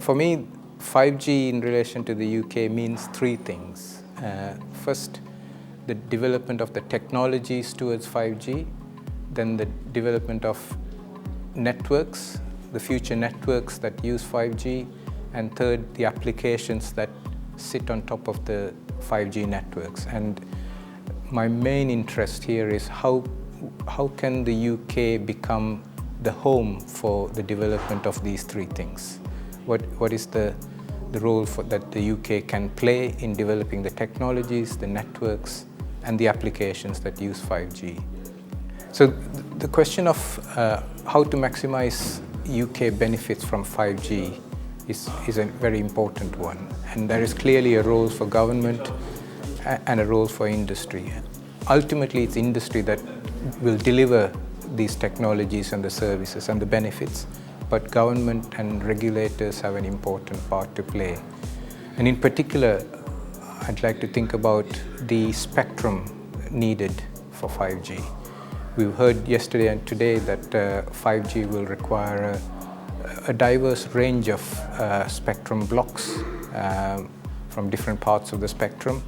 For me, 5G in relation to the UK means three things. First, the development of the technologies towards 5G, then the development of networks, the future networks that use 5G, and third, the applications that sit on top of the 5G networks. And my main interest here is how can the UK become the home for the development of these three things? What is the role that the UK can play in developing the technologies, the networks, and the applications that use 5G? So the question of how to maximize UK benefits from 5G is a very important one. And there is clearly a role for government and a role for industry. Ultimately, it's industry that will deliver these technologies and the services and the benefits, but government and regulators have an important part to play. And in particular, I'd like to think about the spectrum needed for 5G. We've heard yesterday and today that 5G will require a diverse range of spectrum blocks from different parts of the spectrum.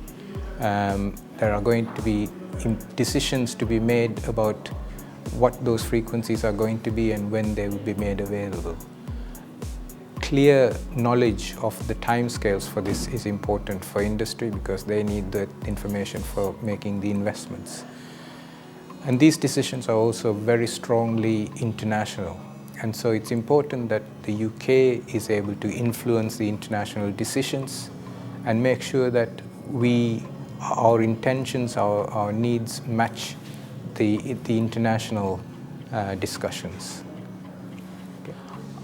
There are going to be decisions to be made about what those frequencies are going to be and when they will be made available. Clear knowledge of the timescales for this is important for industry because they need the information for making the investments. And these decisions are also very strongly international. And so it's important that the UK is able to influence the international decisions and make sure that our intentions, our needs match the international discussions.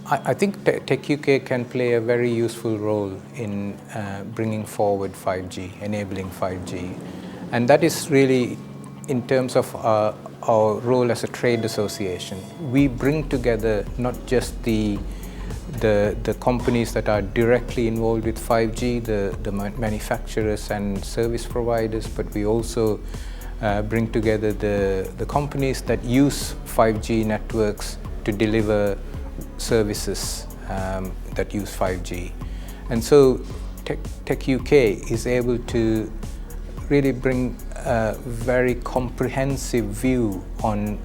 I think techUK can play a very useful role in bringing forward 5G, enabling 5G. And that is really in terms of our role as a trade association. We bring together not just the companies that are directly involved with 5G, the manufacturers and service providers, but we also bring together the companies that use 5G networks to deliver services that use 5G. And so techUK is able to really bring a very comprehensive view on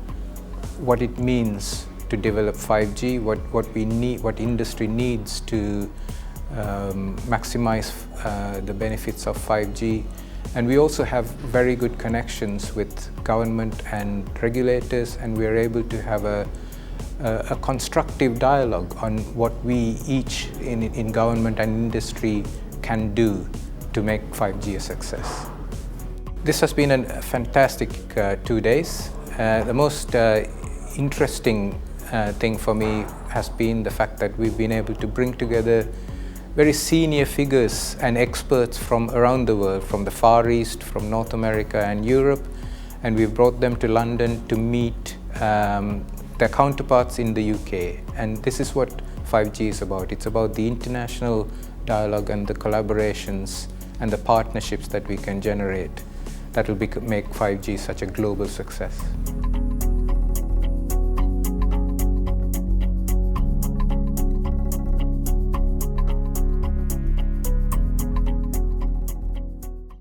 what it means to develop 5G, what we need, what industry needs to maximize the benefits of 5G. And we also have very good connections with government and regulators, and we are able to have a constructive dialogue on what we each in government and industry can do to make 5G a success. This has been a fantastic 2 days. The most interesting thing for me has been the fact that we've been able to bring together very senior figures and experts from around the world, from the Far East, from North America and Europe, and we've brought them to London to meet their counterparts in the UK. And this is what 5G is about. It's about the international dialogue and the collaborations and the partnerships that we can generate that will make 5G such a global success.